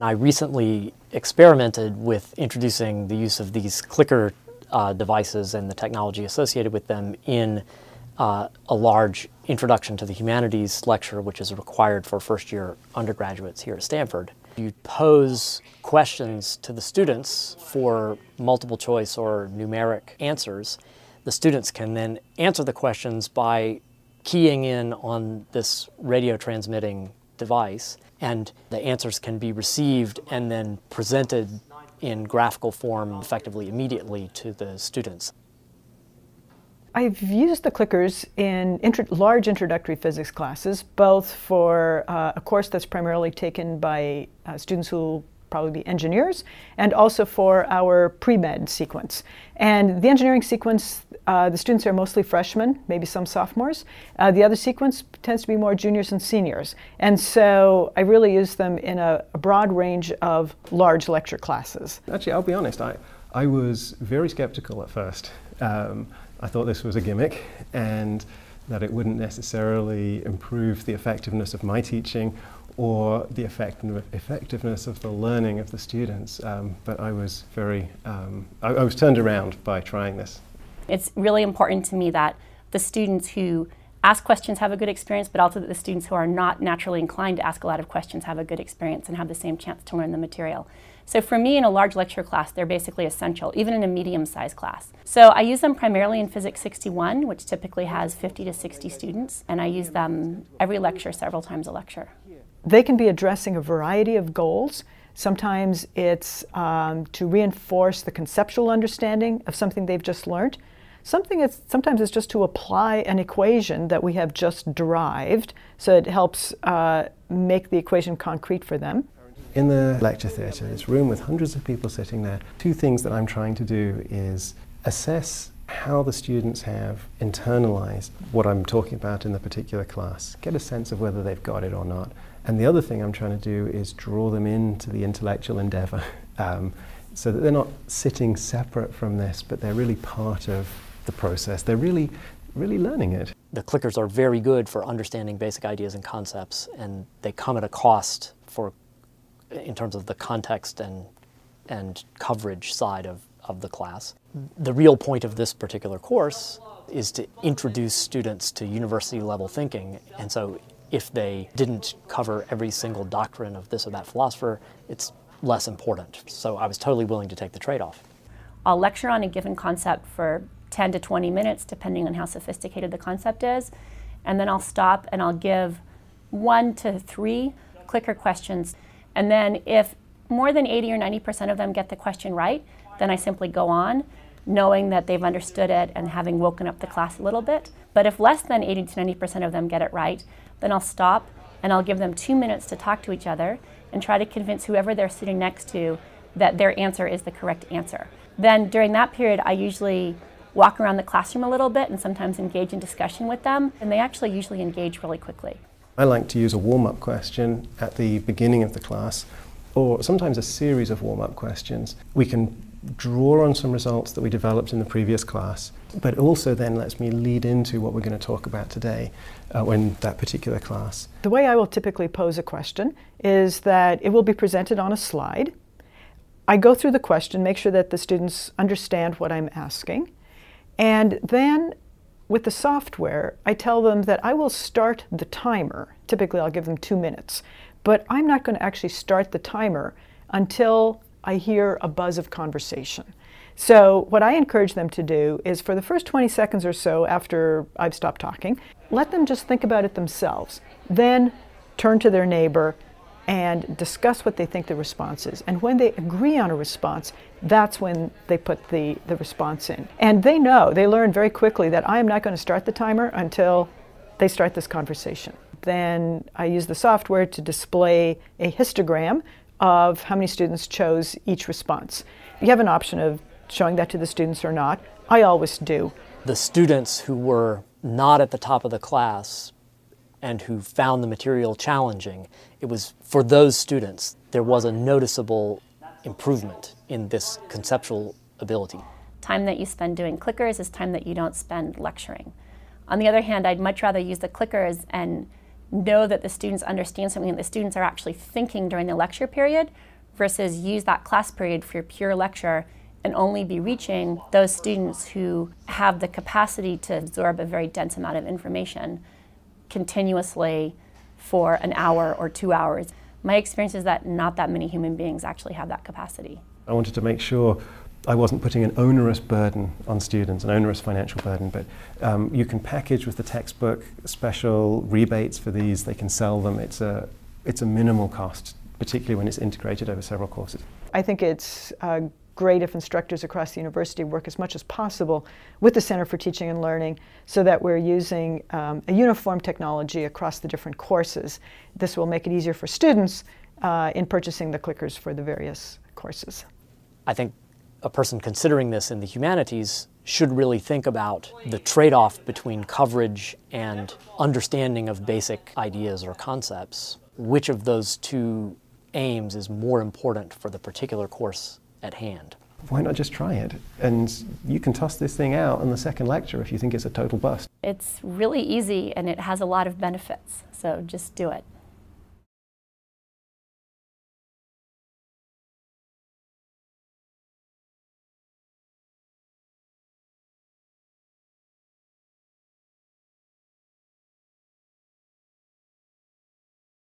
I recently experimented with introducing the use of these clicker devices and the technology associated with them in a large Introduction to the Humanities lecture, which is required for first-year undergraduates here at Stanford. You pose questions to the students for multiple choice or numeric answers. The students can then answer the questions by keying in on this radio transmitting device, and the answers can be received and then presented in graphical form effectively immediately to the students. I've used the clickers in large introductory physics classes, both for a course that's primarily taken by students who will probably be engineers, and also for our pre-med sequence. And the engineering sequence, the students are mostly freshmen, maybe some sophomores. The other sequence tends to be more juniors and seniors. And so I really use them in a broad range of large lecture classes. Actually, I'll be honest, I was very skeptical at first. I thought this was a gimmick and that it wouldn't necessarily improve the effectiveness of my teaching or the effectiveness of the learning of the students. But I was I was turned around by trying this. It's really important to me that the students who ask questions have a good experience, but also that the students who are not naturally inclined to ask a lot of questions have a good experience and have the same chance to learn the material. So for me, in a large lecture class, they're basically essential, even in a medium-sized class. So I use them primarily in Physics 61, which typically has 50 to 60 students, and I use them every lecture, several times a lecture. They can be addressing a variety of goals. Sometimes it's to reinforce the conceptual understanding of something they've just learned. Sometimes it's just to apply an equation that we have just derived, so it helps make the equation concrete for them. In the lecture theatre, this room with hundreds of people sitting there, two things that I'm trying to do is assess how the students have internalized what I'm talking about in the particular class, get a sense of whether they've got it or not. And the other thing I'm trying to do is draw them into the intellectual endeavour so that they're not sitting separate from this, but they're really part of the process. They're really learning it. The clickers are very good for understanding basic ideas and concepts, and they come at a cost in terms of the context and coverage side of the class. The real point of this particular course is to introduce students to university level thinking, and so if they didn't cover every single doctrine of this or that philosopher, it's less important. So I was totally willing to take the trade-off. I'll lecture on a given concept for 10 to 20 minutes, depending on how sophisticated the concept is, and then I'll stop and I'll give 1 to 3 clicker questions. And then if more than 80 or 90% of them get the question right, then I simply go on, knowing that they've understood it and having woken up the class a little bit. But if less than 80 to 90% of them get it right, then I'll stop and I'll give them 2 minutes to talk to each other and try to convince whoever they're sitting next to that their answer is the correct answer. Then during that period, I usually walk around the classroom a little bit and sometimes engage in discussion with them, and they actually usually engage really quickly. I like to use a warm-up question at the beginning of the class, or sometimes a series of warm-up questions. We can draw on some results that we developed in the previous class, but also then lets me lead into what we're going to talk about today in that particular class. The way I will typically pose a question is that it will be presented on a slide. I go through the question, make sure that the students understand what I'm asking, and then with the software, I tell them that I will start the timer. Typically, I'll give them 2 minutes, but I'm not going to actually start the timer until I hear a buzz of conversation. So what I encourage them to do is for the first 20 seconds or so after I've stopped talking, let them just think about it themselves. Then turn to their neighbor and discuss what they think the response is. And when they agree on a response, that's when they put the response in. And they learn very quickly that I am not going to start the timer until they start this conversation. Then I use the software to display a histogram of how many students chose each response. You have an option of showing that to the students or not. I always do. The students who were not at the top of the class and who found the material challenging, it was for those students there was a noticeable improvement in this conceptual ability. Time that you spend doing clickers is time that you don't spend lecturing. On the other hand, I'd much rather use the clickers and know that the students understand something and the students are actually thinking during the lecture period, versus use that class period for your pure lecture and only be reaching those students who have the capacity to absorb a very dense amount of information continuously for an hour or 2 hours. My experience is that not that many human beings actually have that capacity. I wanted to make sure I wasn't putting an onerous burden on students, an onerous financial burden, but you can package with the textbook special rebates for these, they can sell them. It's a minimal cost, particularly when it's integrated over several courses. I think it's great if instructors across the university work as much as possible with the Center for Teaching and Learning so that we're using a uniform technology across the different courses. This will make it easier for students in purchasing the clickers for the various courses. I think a person considering this in the humanities should really think about the trade-off between coverage and understanding of basic ideas or concepts. Which of those two aims is more important for the particular course at hand? Why not just try it? And you can toss this thing out in the second lecture if you think it's a total bust. It's really easy and it has a lot of benefits, so just do it.